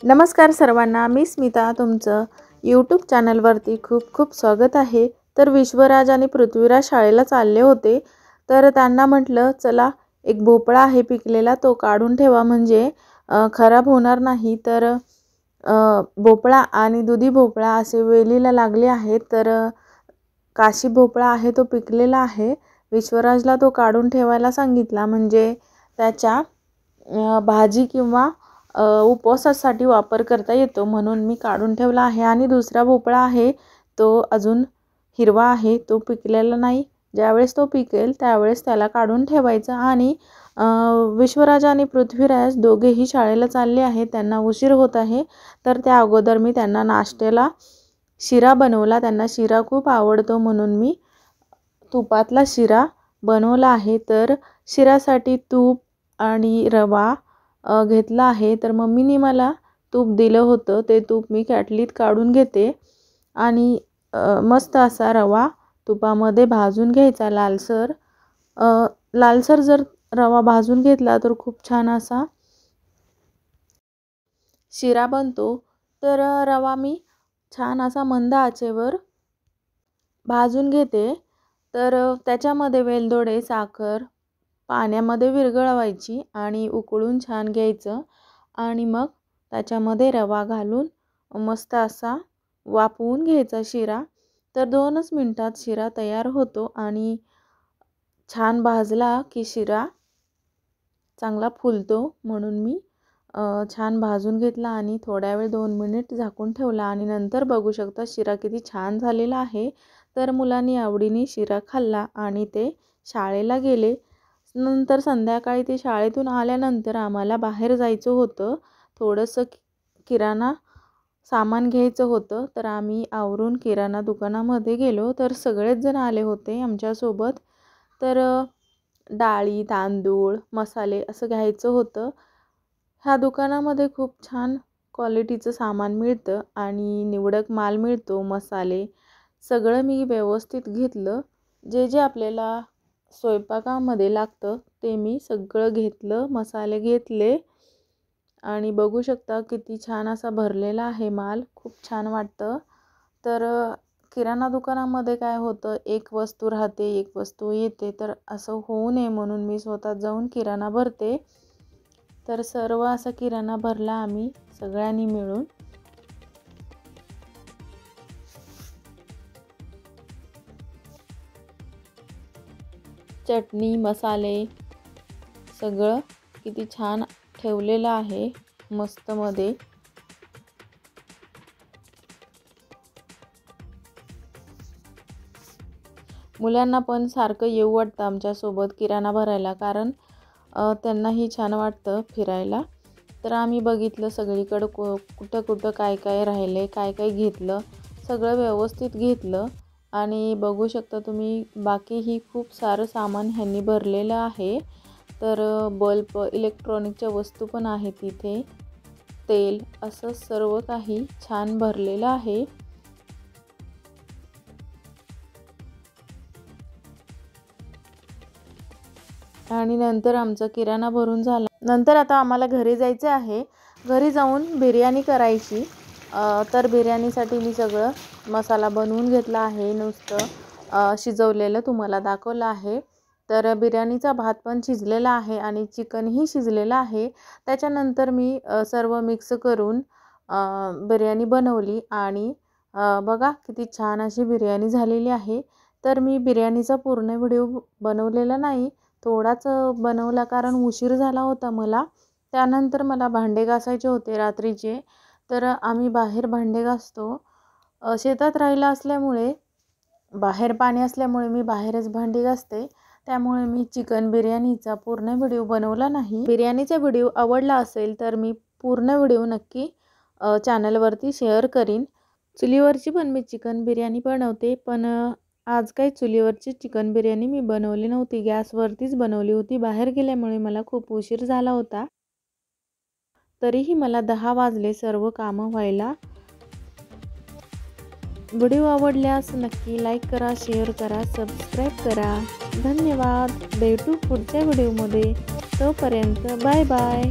नमस्कार सर्वांना, मी स्मिता तुमचं यूट्यूब चॅनलवरती खूप खूप स्वागत आहे। तर विश्वराज आणि पृथ्वीराज शाळेला चालले होते, तर त्यांना म्हटलं चला एक भोपळा आहे पिकलेला तो काढून ठेवा म्हणजे खराब होणार नाही। तर भोपळा आणि दुधी भोपळा असे वेलीला लागले आहेत। तर काशी भोपळा आहे तो पिकलेला आहे। विश्वराजला तो काढून ठेवायला सांगितला म्हणजे त्याच्या भाजी किंवा उपवासासाठी वापर करता येतो, म्हणून मी काढून ठेवला आहे। आणि दुसरा भोपळा आहे तो अजून हिरवा आहे, तो पिकलेला नाही। ज्यावेळेस तो पिकेल त्यावेळेस त्याला काढून ठेवायचं। आणि विश्वराज आणि पृथ्वीराज दोघेही शाळेला चालले आहेत, त्यांना उशीर होत आहे। तर त्या अगोदर मी त्यांना नाश्त्याला शिरा बनवला, त्यांना शिरा खूप आवडतो म्हणून मी तुपातला शिरा बनवला आहे। तर शिऱ्यासाठी तूप आणि रवा घेतला आहे। तर मम्मीने मला तूप दिलं होतं, ते तूप मी कॅटलीत काढून घेते आणि मस्त असा रवा तुपामध्ये भाजून घ्यायचा लालसर। लालसर जर रवा भाजून घेतला तर खूप छान असा शिरा बनतो। तर रवा मी छान असा मंद आचेवर भाजून घेते। तर त्याच्यामध्ये वेलदोडे, साखर पाण्यामध्ये विरघळवायची आणि उकळून छान घ्यायचं आणि मग त्याच्यामध्ये रवा घालून मस्त असा वाफवून घ्यायचा शिरा। तर 2च मिनिटात शिरा तयार होतो आणि छान भाजला की शिरा चांगला फुलतो, म्हणून मी छान भाजून घेतला आणि थोड्या वेळ 2 मिनिट झाकून ठेवला आणि नंतर बघू शकता शिरा किती छान झालेला आहे। तर मुलांनी आवडीने शिरा खाल्ला आणि ते शाळेला गेले। नंतर संध्याकाळी ते शाळेतून आल्यानंतर आम्हाला बाहेर जायचं होतं, थोडंसं किराणा सामान घ्यायचं होतं। तर आम्ही आवरून किराणा दुकानामध्ये गेलो, तर सगळेच जण आले होते आमच्यासोबत। तर डाळी, तांदूळ, मसाले असं घ्यायचं होतं। ह्या दुकानामध्ये खूप छान क्वालिटीचं सामान मिळतं आणि निवडक माल मिळतो। मसाले सगळं मी व्यवस्थित घेतलं, जे जे आपल्याला स्वयंपाकामध्ये लागतं ते मी सगळं घेतलं, मसाले घेतले आणि बघू शकता किती छान असा भरलेला आहे माल, खूप छान वाटतं। तर किराणा दुकानामध्ये काय होतं, एक वस्तू राहते एक वस्तू येते, तर असं होऊ नये म्हणून मी स्वतः जाऊन किराणा भरते। तर सर्व असा किराणा भरला आम्ही सगळ्यांनी मिळून। चटणी, मसाले सगळं किती छान ठेवलेलं आहे मस्त मध्ये। मुलांना पण सारखं येऊ वाटतं आमच्यासोबत किराणा भरायला, कारण त्यांनाही छान वाटतं फिरायला। तर आम्ही बघितलं सगळीकडं कुठं कुठं काय काय राहिले, काय काय घेतलं, सगळं व्यवस्थित घेतलं। आणि बघू शकता तुम्ही बाकीही खूप सारं सामान ह्यांनी भरलेलं आहे। तर बल्ब, इलेक्ट्रॉनिकच्या वस्तू पण आहेत तिथे, तेल, असं सर्व काही छान भरलेलं आहे। आणि नंतर आमचा किराणा भरून झाला। नंतर आता आम्हाला घरी जायचं आहे, घरी जाऊन बिर्याणी करायची। तर बिर्याणीसाठी मी सगळं मसाला बनवून घेतला आहे, नुसतं शिजवलेलं तुम्हाला दाखवलं आहे। तर बिर्याणीचा भात पण शिजलेला आहे आणि चिकनही शिजलेलं आहे। त्याच्यानंतर मी सर्व मिक्स करून बिर्याणी बनवली आणि बघा किती छान अशी बिर्याणी झालेली आहे। तर मी बिर्याणीचा पूर्ण व्हिडिओ बनवलेला नाही, थोडाच बनवला, कारण उशीर झाला होता मला। त्यानंतर मला भांडे घासायचे होते रात्रीचे, तर आम्ही बाहेर भांडे घासतो। शेतात राहिला असल्यामुळे बाहेर पाणी असल्यामुळे मी बाहेरच भांडी घासते, त्यामुळे मी चिकन बिर्याणीचा पूर्ण व्हिडिओ बनवला नाही। बिर्याणीचा व्हिडिओ आवडला असेल तर मी पूर्ण व्हिडिओ नक्की चॅनलवरती शेअर करीन। चुलीवरची पण मी चिकन बिर्याणी बनवते, पण आज काही चुलीवरची चिकन बिर्याणी मी बनवली नव्हती, गॅसवरतीच बनवली होती। बाहेर गेल्यामुळे मला खूप उशीर झाला होता, तरीही मला 10 वाजले सर्व कामं व्हायला। व्हिडिओ आवडल्यास नक्की लाईक करा, शेअर करा, सबस्क्राईब करा। धन्यवाद, भेटू पुढच्या व्हिडिओमध्ये, तोपर्यंत बाय बाय।